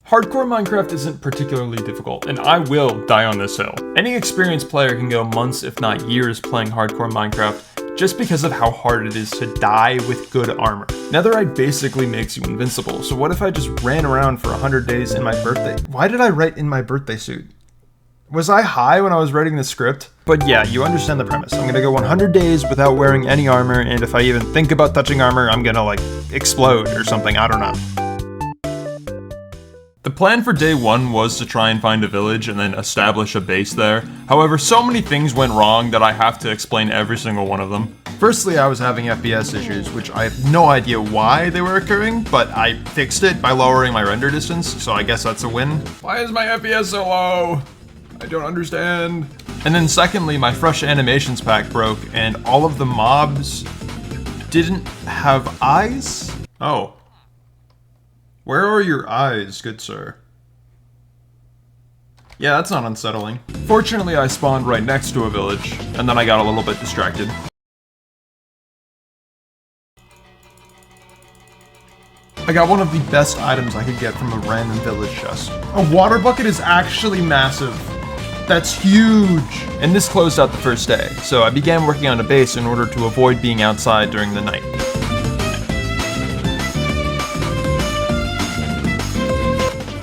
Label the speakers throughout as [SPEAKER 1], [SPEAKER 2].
[SPEAKER 1] Hardcore Minecraft isn't particularly difficult, and I will die on this hill. Any experienced player can go months, if not years, playing hardcore Minecraft just because of how hard it is to die with good armor. Netherite basically makes you invincible, so what if I just ran around for 100 days in my birthday? Why did I write in my birthday suit? Was I high when I was writing the script? But yeah, you understand the premise. I'm gonna go 100 days without wearing any armor, and if I even think about touching armor, I'm gonna like explode or something, I don't know. The plan for day 1 was to try and find a village and then establish a base there. However, so many things went wrong that I have to explain every single one of them. Firstly, I was having FPS issues, which I have no idea why they were occurring, but I fixed it by lowering my render distance, so I guess that's a win. Why is my FPS so low? I don't understand. And then secondly, my fresh animations pack broke and all of the mobs didn't have eyes? Oh. Where are your eyes, good sir? Yeah, that's not unsettling. Fortunately, I spawned right next to a village, and then I got a little bit distracted. I got one of the best items I could get from a random village chest. A water bucket is actually massive. That's huge! And this closed out the first day, so I began working on a base in order to avoid being outside during the night.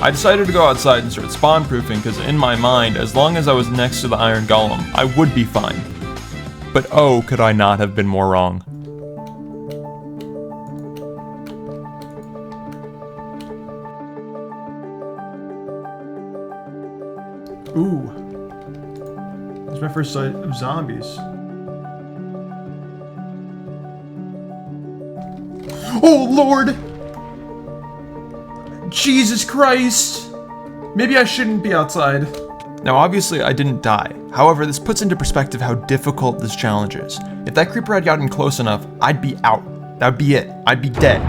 [SPEAKER 1] I decided to go outside and start spawn-proofing because in my mind, as long as I was next to the iron golem, I would be fine. But oh, could I not have been more wrong. Ooh. That's my first sight of zombies. Oh Lord! Jesus Christ! Maybe I shouldn't be outside. Now obviously I didn't die. However, this puts into perspective how difficult this challenge is. If that creeper had gotten close enough, I'd be out. That would be it. I'd be dead.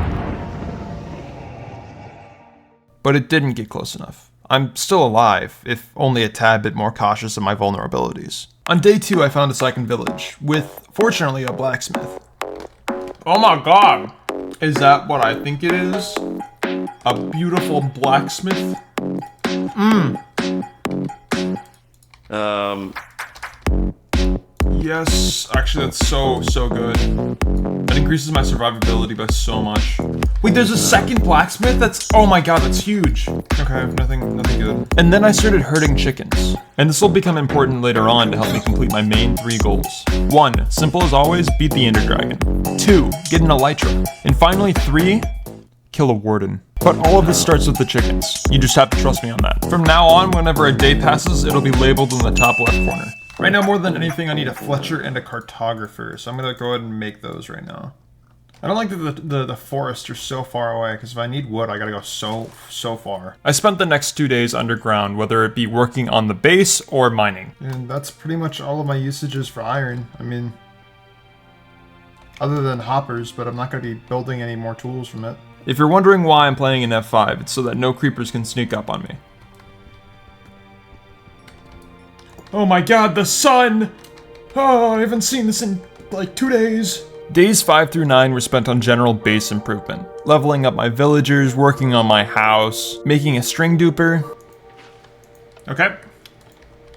[SPEAKER 1] But it didn't get close enough. I'm still alive, if only a tad bit more cautious of my vulnerabilities. On day 2, I found a second village, with, fortunately, a blacksmith. Oh my god! Is that what I think it is? A beautiful blacksmith? Yes, actually that's so good. That increases my survivability by so much. Wait, there's a second blacksmith? That's, oh my god, that's huge. Okay, nothing good. And then I started herding chickens. And this will become important later on to help me complete my main 3 goals. 1, simple as always, beat the Ender Dragon. 2, get an Elytra. And finally 3, kill a Warden. But all of this starts with the chickens. You just have to trust me on that. From now on, whenever a day passes, it'll be labeled in the top left corner. Right now, more than anything, I need a Fletcher and a cartographer, so I'm gonna go ahead and make those right now. I don't like that the forests are so far away, because if I need wood, I gotta go so far. I spent the next 2 days underground, whether it be working on the base or mining. And that's pretty much all of my usages for iron. I mean, other than hoppers, but I'm not gonna be building any more tools from it. If you're wondering why I'm playing in F5, it's so that no creepers can sneak up on me. Oh my god, the sun! Oh, I haven't seen this in like 2 days. Days 5 through 9 were spent on general base improvement. Leveling up my villagers, working on my house, making a string duper. Okay.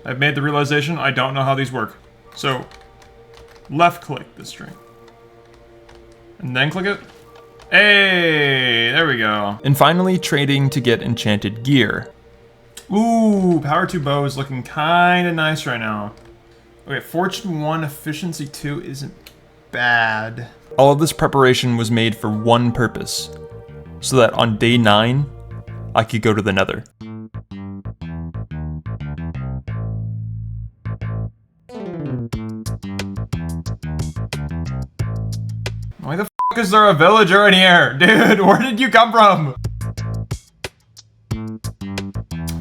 [SPEAKER 1] I've made the realization I don't know how these work. So, left click the string. And then click it. Hey, there we go. And finally, trading to get enchanted gear. Ooh, power 2 bow is looking kinda nice right now. Okay, fortune 1, efficiency 2 isn't bad. All of this preparation was made for one purpose, so that on day 9, I could go to the Nether. Why the f*** is there a villager in here? Dude, where did you come from?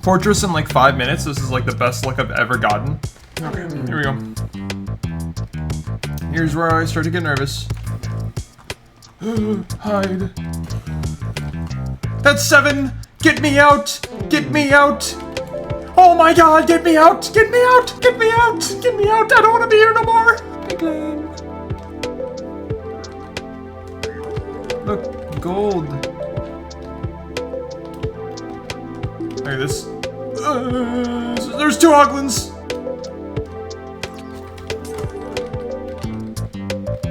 [SPEAKER 1] Fortress in like 5 minutes. This is like the best luck I've ever gotten. Okay, here we go. Here's where I start to get nervous. Hide. That's 7! Get me out! Get me out! Oh my god, get me out! Get me out! Get me out! Get me out! I don't want to be here no more! Big lane. Look, gold. Look at this. There's 2 hoglins.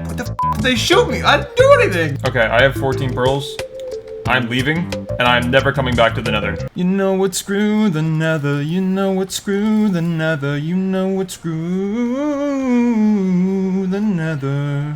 [SPEAKER 1] What the f did they shoot me? I didn't do anything. Okay, I have 14 pearls. I'm leaving, and I'm never coming back to the Nether. You know what, screw the Nether. You know what, screw the Nether. You know what, screw the Nether.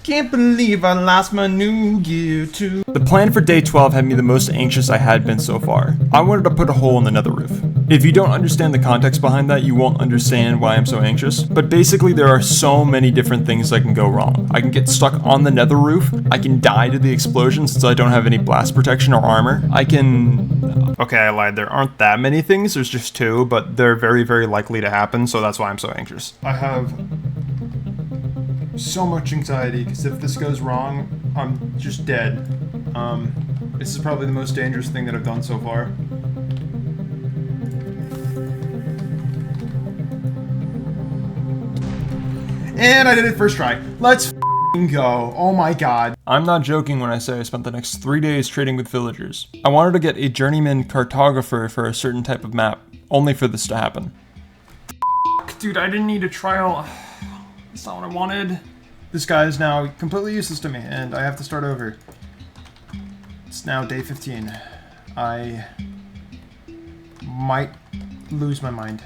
[SPEAKER 1] Can't believe I lost my new gear too. The plan for day 12 had me the most anxious I had been so far. I wanted to put a hole in the nether roof. If you don't understand the context behind that, you won't understand why I'm so anxious. But basically, there are so many different things that can go wrong. I can get stuck on the nether roof. I can die to the explosion since I don't have any blast protection or armor. I can... Okay, I lied. There aren't that many things. There's just 2, but they're very, very likely to happen, so that's why I'm so anxious. I have so much anxiety, because if this goes wrong, I'm just dead. This is probably the most dangerous thing that I've done so far. And I did it first try. Let's f***ing go. Oh my god. I'm not joking when I say I spent the next 3 days trading with villagers. I wanted to get a journeyman cartographer for a certain type of map, only for this to happen. Dude, I didn't need a trial. That's not what I wanted. This guy is now completely useless to me, and I have to start over. It's now day 15. I might lose my mind.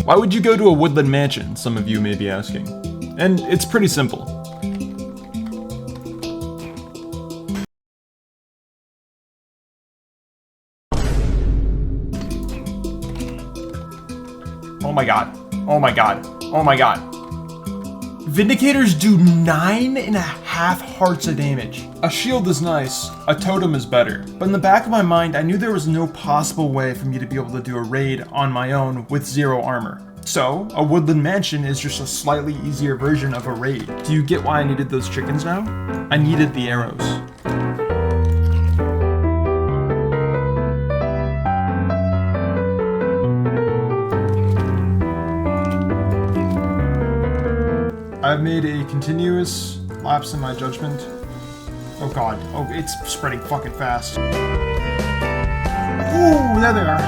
[SPEAKER 1] Why would you go to a woodland mansion, some of you may be asking? And it's pretty simple. Oh my god. Oh my god. Oh my god. Vindicators do 9.5 hearts of damage. A shield is nice, a totem is better. But in the back of my mind, I knew there was no possible way for me to be able to do a raid on my own with 0 armor. So, a woodland mansion is just a slightly easier version of a raid. Do you get why I needed those chickens now? I needed the arrows. I've made a continuous lapse in my judgment. Oh god. Oh, it's spreading fucking fast. Ooh, there they are.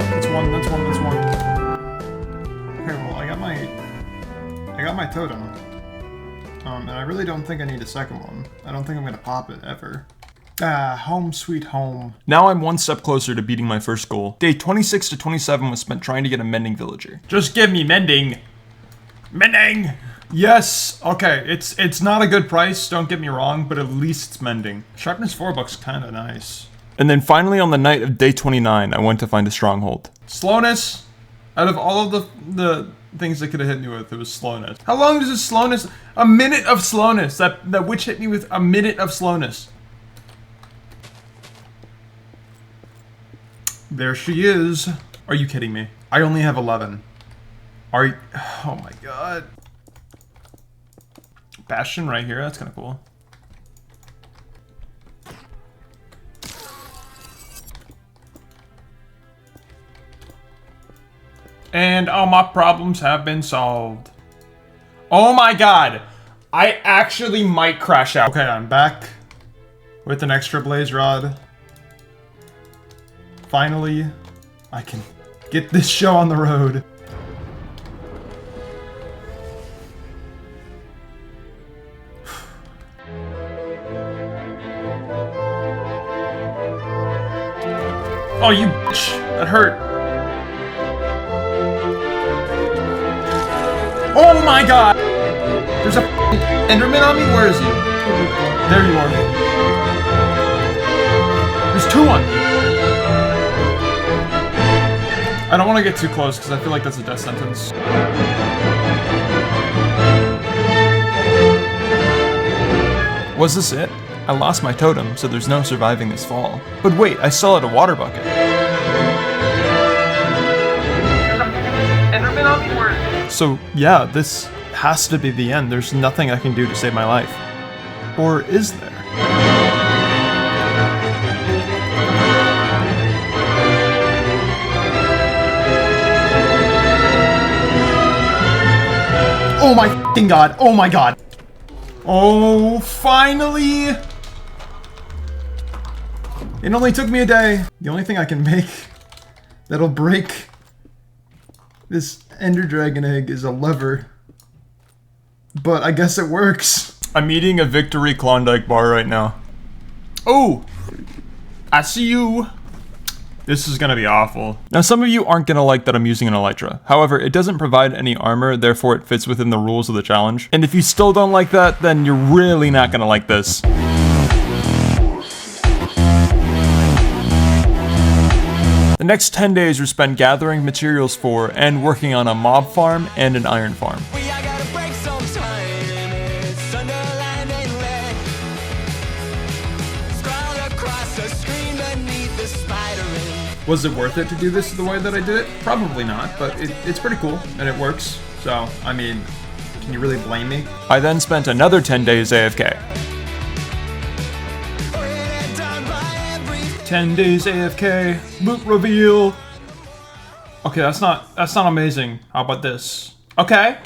[SPEAKER 1] That's one. Okay, well, I got my totem. And I really don't think I need a second one. I don't think I'm gonna pop it, ever. Ah, home sweet home. Now I'm one step closer to beating my first goal. Day 26 to 27 was spent trying to get a mending villager. Just give me mending! Mending! Yes! Okay, it's not a good price, don't get me wrong, but at least it's mending. Sharpness 4 bucks kinda nice. And then finally on the night of day 29, I went to find a stronghold. Slowness! Out of all of the things that could have hit me with, it was slowness. How long does this slowness? A minute of slowness! That witch hit me with a minute of slowness. There she is. Are you kidding me? I only have 11. Are you? Oh my god. Bastion right here, that's kind of cool. And all my problems have been solved. Oh my god! I actually might crash out. Okay, I'm back with an extra blaze rod. Finally, I can get this show on the road. Oh, you bitch! That hurt. Oh my god! There's a Enderman on me? Where is he? There you are. There's 2 on me. I don't want to get too close because I feel like that's a death sentence. Was this it? I lost my totem, so there's no surviving this fall. But wait, I still had a water bucket. So yeah, this has to be the end. There's nothing I can do to save my life. Or is there? Oh my f***ing god, oh my god. Oh, finally! It only took me a day. The only thing I can make that'll break this Ender Dragon egg is a lever. But I guess it works. I'm eating a Victory Klondike bar right now. Oh! I see you! This is gonna be awful. Now some of you aren't gonna like that I'm using an Elytra. However, it doesn't provide any armor, therefore it fits within the rules of the challenge. And if you still don't like that, then you're really not gonna like this. The next 10 days were spent gathering materials for and working on a mob farm and an iron farm. Was it worth it to do this the way that I did it? Probably not, but it's pretty cool, and it works. So, I mean, can you really blame me? I then spent another 10 days AFK. 10 days AFK, loot reveal. Okay, that's not amazing. How about this? Okay.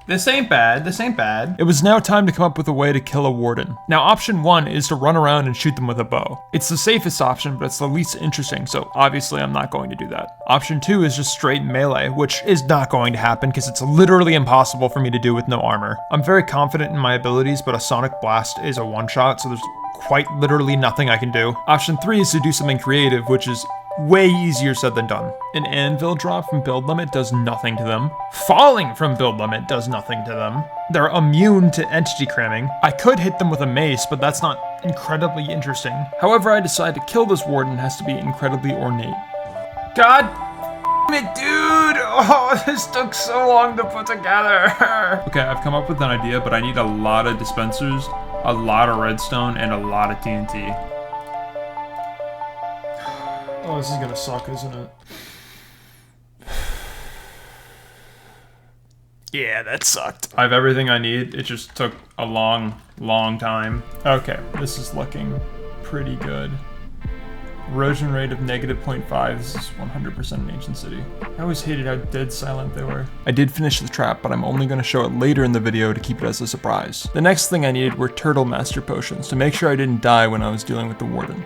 [SPEAKER 1] This ain't bad, this ain't bad. It was now time to come up with a way to kill a warden. Now option 1 is to run around and shoot them with a bow. It's the safest option, but it's the least interesting, so obviously I'm not going to do that. Option 2 is just straight melee, which is not going to happen because it's literally impossible for me to do with no armor. I'm very confident in my abilities, but a sonic blast is a one-shot, so there's quite literally nothing I can do. Option 3 is to do something creative, which is way easier said than done. An anvil drop from build limit does nothing to them. Falling from build limit does nothing to them. They're immune to entity cramming. I could hit them with a mace, but that's not incredibly interesting. However, I decide to kill this warden has to be incredibly ornate. God it, dude! Oh, this took so long to put together. Okay, I've come up with an idea, but I need a lot of dispensers, a lot of redstone, and a lot of TNT. Oh, this is gonna suck, isn't it? Yeah, that sucked. I have everything I need. It just took a long time. Okay, this is looking pretty good. Erosion rate of -0.5. This is 100% an ancient city. I always hated how dead silent they were. I did finish the trap, but I'm only going to show it later in the video to keep it as a surprise. The next thing I needed were turtle master potions to make sure I didn't die when I was dealing with the warden.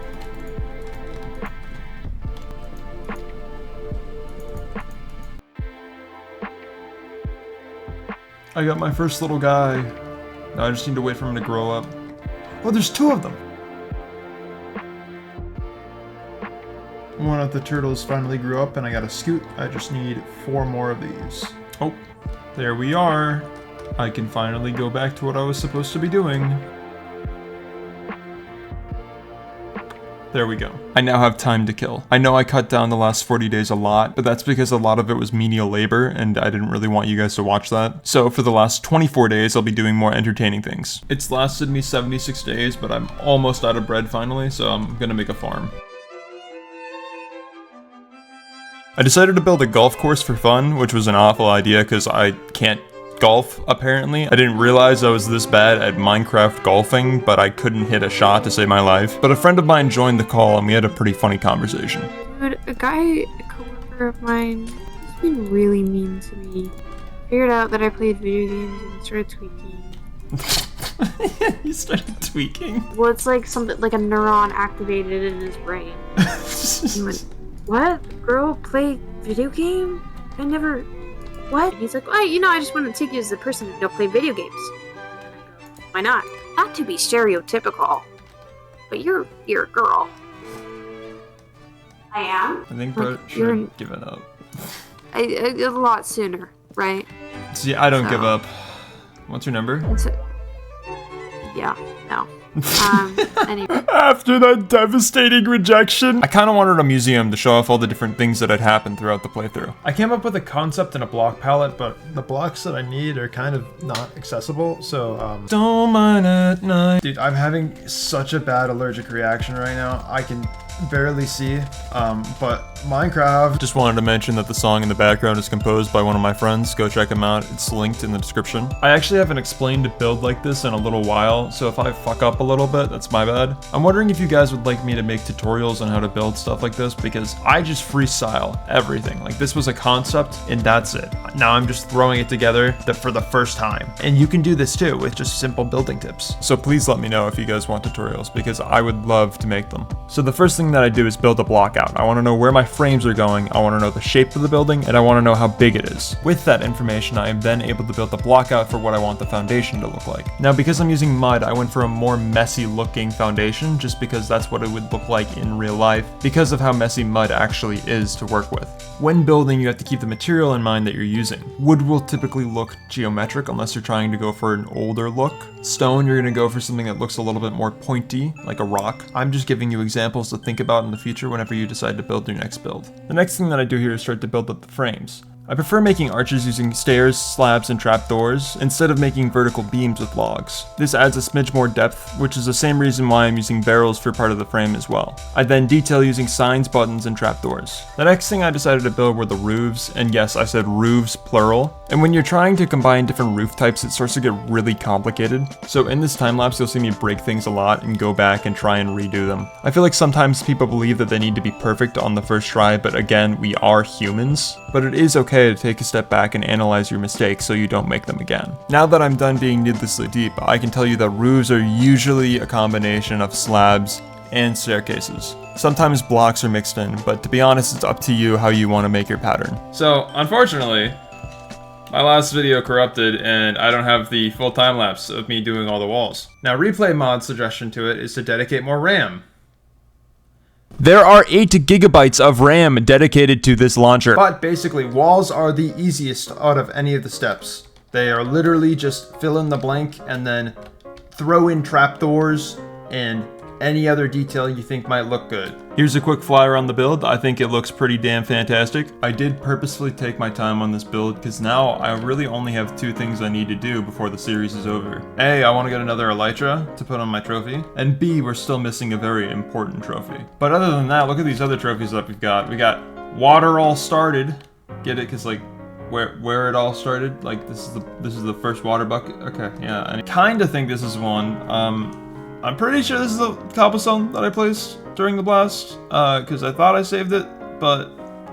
[SPEAKER 1] I got my first little guy. Now I just need to wait for him to grow up. Oh, there's 2 of them! One of the turtles finally grew up and I got a scoot. I just need 4 more of these. Oh, there we are. I can finally go back to what I was supposed to be doing. There we go. I now have time to kill. I know I cut down the last 40 days a lot, but that's because a lot of it was menial labor and I didn't really want you guys to watch that. So for the last 24 days, I'll be doing more entertaining things. It's lasted me 76 days, but I'm almost out of bread finally, so I'm gonna make a farm. I decided to build a golf course for fun, which was an awful idea because I can't golf, apparently. I didn't realize I was this bad at Minecraft golfing, but I couldn't hit a shot to save my life. But a friend of mine joined the call and we had a pretty funny conversation.
[SPEAKER 2] Dude, a coworker of mine, has been really mean to me. Figured out that I played video games and started tweaking.
[SPEAKER 1] You started tweaking?
[SPEAKER 2] Well, it's like something, like a neuron activated in his brain. He went, what? Girl, play video game? I never... What? He's like, well, you know, I just want to take you as the person who don't play video games. Why not? Not to be stereotypical, but you're a girl. I am?
[SPEAKER 1] I think Brett should have given up.
[SPEAKER 2] A lot sooner, right?
[SPEAKER 1] See, I don't give up. What's your number?
[SPEAKER 2] Yeah, no. Anyway.
[SPEAKER 1] After that devastating rejection, I kind of wanted a museum to show off all the different things that had happened throughout the playthrough. I came up with a concept and a block palette, but the blocks that I need are kind of not accessible, so don't mind at night. Dude, I'm having such a bad allergic reaction right now. I can barely see, but Minecraft. Just wanted to mention that the song in the background is composed by one of my friends. Go check him out. It's linked in the description. I actually haven't explained a build like this in a little while, so if I fuck up a little bit, that's my bad. I'm wondering if you guys would like me to make tutorials on how to build stuff like this, because I just freestyle everything. Like, this was a concept and that's it. Now I'm just throwing it together for the first time. And you can do this too with just simple building tips. So please let me know if you guys want tutorials, because I would love to make them. So the first thing that I do is build a block out. I want to know where my frames are going, I want to know the shape of the building, and I want to know how big it is. With that information, I am then able to build the block out for what I want the foundation to look like. Now, because I'm using mud, I went for a more messy looking foundation, just because that's what it would look like in real life, because of how messy mud actually is to work with. When building, you have to keep the material in mind that you're using. Wood will typically look geometric unless you're trying to go for an older look. Stone, you're going to go for something that looks a little bit more pointy, like a rock. I'm just giving you examples to think about in the future whenever you decide to build your next build. The next thing that I do here is start to build up the frames. I prefer making arches using stairs, slabs, and trapdoors, instead of making vertical beams with logs. This adds a smidge more depth, which is the same reason why I'm using barrels for part of the frame as well. I then detail using signs, buttons, and trapdoors. The next thing I decided to build were the roofs, and yes, I said roofs plural. And when you're trying to combine different roof types, it starts to get really complicated. So in this time lapse, you'll see me break things a lot and go back and try and redo them. I feel like sometimes people believe that they need to be perfect on the first try, but again, we are humans. But it is okay to take a step back and analyze your mistakes so you don't make them again. Now that I'm done being needlessly deep, I can tell you that roofs are usually a combination of slabs and staircases. Sometimes blocks are mixed in, but to be honest, it's up to you how you want to make your pattern. So, unfortunately, my last video corrupted and I don't have the full time lapse of me doing all the walls. Now, Replay Mod's suggestion to it is to dedicate more RAM. There are 8 gigabytes of RAM dedicated to this launcher. But basically, walls are the easiest out of any of the steps. They are literally just fill in the blank and then throw in trapdoors and any other detail you think might look good. Here's a quick flyer on the build. I think it looks pretty damn fantastic. I did purposefully take my time on this build because now I really only have 2 things I need to do before the series is over. A, I want to get another Elytra to put on my trophy, and B, we're still missing a very important trophy. But other than that, look at these other trophies that we've got. We got Water All Started. Get it? Because like where it all started. Like this is the first water bucket. Okay, yeah. And I kind of think this is one. I'm pretty sure this is the cobblestone that I placed during the blast, because I thought I saved it, but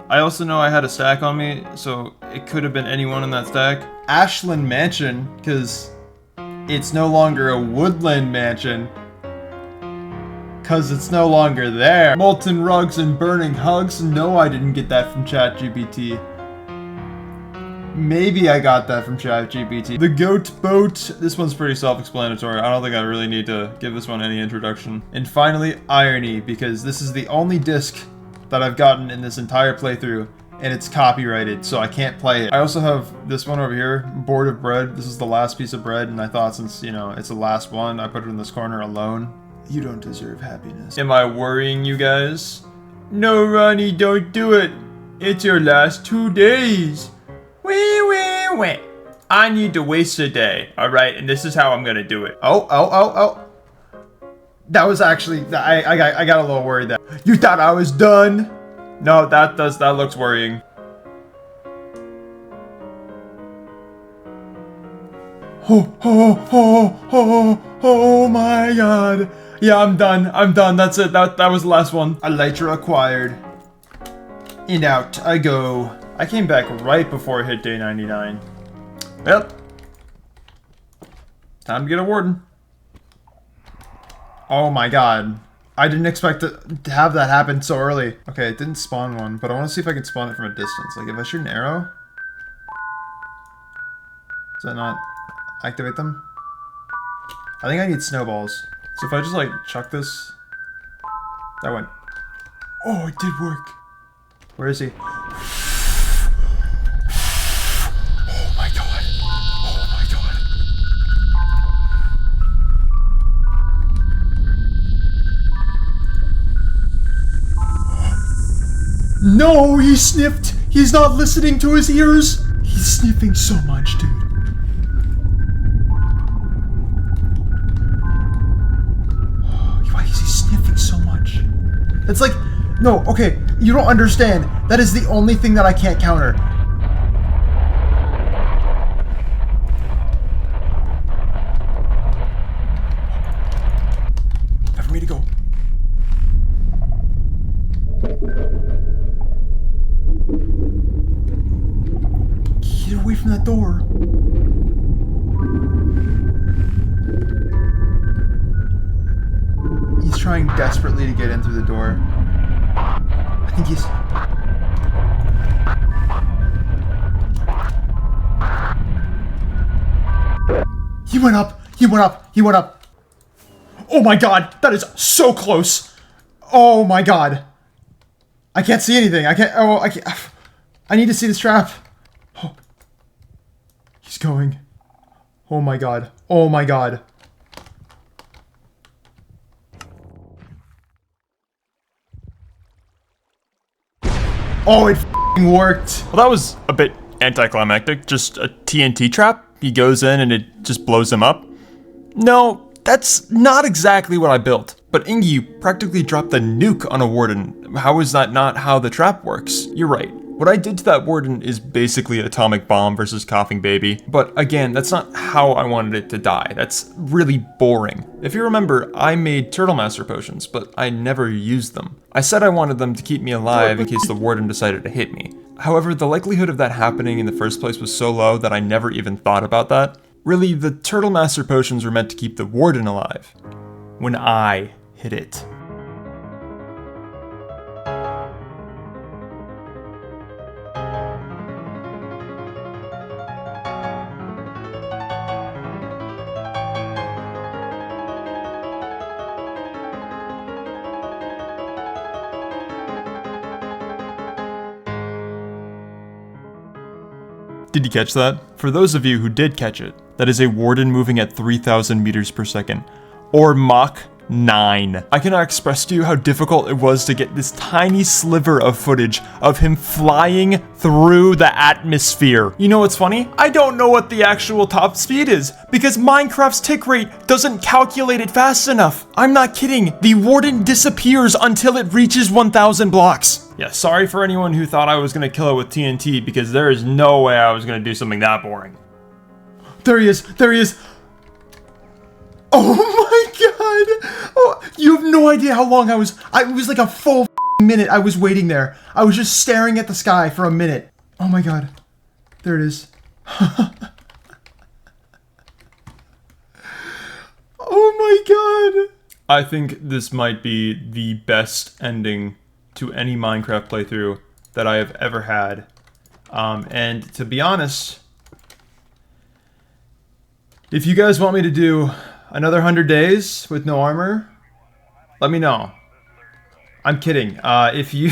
[SPEAKER 1] I also know I had a stack on me, so it could have been anyone in that stack. Ashland Mansion, because it's no longer a woodland mansion, because it's no longer there. Molten rugs and burning hugs? No, I didn't get that from ChatGPT. Maybe I got that from ChatGPT. The goat boat. This one's pretty self-explanatory. I don't think I really need to give this one any introduction. And finally, irony, because this is the only disc that I've gotten in this entire playthrough, and it's copyrighted, so I can't play it. I also have this one over here, Board of Bread. This is the last piece of bread, and I thought since, you know, it's the last one, I put it in this corner alone. You don't deserve happiness. Am I worrying you guys? No, Ronnie, don't do it. It's your last 2 days. Wait. I need to waste a day, alright? And this is how I'm gonna do it. Oh. That was actually, I got a little worried there. You thought I was done? No, that looks worrying. Oh my god. Yeah, I'm done. That's it. That was the last one. Elytra acquired. And out I go. I came back right before it hit day 99. Well, time to get a warden. Oh my god. I didn't expect to have that happen so early. Okay, it didn't spawn one, but I want to see if I can spawn it from a distance. Like, if I shoot an arrow... Does that not activate them? I think I need snowballs. So if I just, like, chuck this... That went... Oh, it did work. Where is he? No, he sniffed! He's not listening to his ears! He's sniffing so much, dude. Why is he sniffing so much? It's like, no, okay, you don't understand. That is the only thing that I can't counter. Time for me to go. Get away from that door. He's trying desperately to get in through the door. I think he's... He went up! He went up! He went up! Oh my god! That is so close! Oh my god! I can't see anything. I can't... Oh, I can't... I need to see this trap. Oh. He's going. Oh my god. Oh my god. Oh, it f***ing worked.
[SPEAKER 3] Well, that was a bit anticlimactic. Just a TNT trap. He goes in and it just blows him up. No, that's not exactly what I built. But Ingy, you practically dropped the nuke on a Warden. How is that not how the trap works? You're right. What I did to that Warden is basically atomic bomb versus coughing baby. But again, that's not how I wanted it to die. That's really boring. If you remember, I made Turtle Master potions, but I never used them. I said I wanted them to keep me alive in case the Warden decided to hit me. However, the likelihood of that happening in the first place was so low that I never even thought about that. Really, the Turtle Master potions were meant to keep the Warden alive. When I hit it. Did you catch that? For those of you who did catch it, that is a Warden moving at 3,000 meters per second, or Mach 9. I cannot express to you how difficult it was to get this tiny sliver of footage of him flying through the atmosphere. You know what's funny? I don't know what the actual top speed is, because Minecraft's tick rate doesn't calculate it fast enough. I'm not kidding. The Warden disappears until it reaches 1,000 blocks. Yeah, sorry for anyone who thought I was gonna kill it with TNT, because there is no way I was gonna do something that boring. There he is! There he is! Oh my god! Oh, you have no idea how long I was like a full minute I was waiting there. I was just staring at the sky for a minute. Oh my god. There it is. Oh my god! I think this might be the best ending to any Minecraft playthrough that I have ever had. And to be honest, if you guys want me to do another 100 days with no armor, let me know. I'm kidding. If you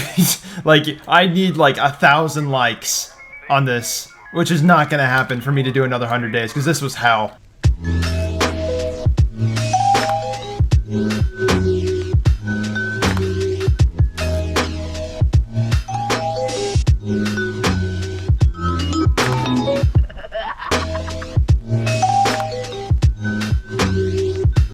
[SPEAKER 3] like, I need like 1,000 likes on this, which is not gonna happen for me to do another 100 days because this was hell.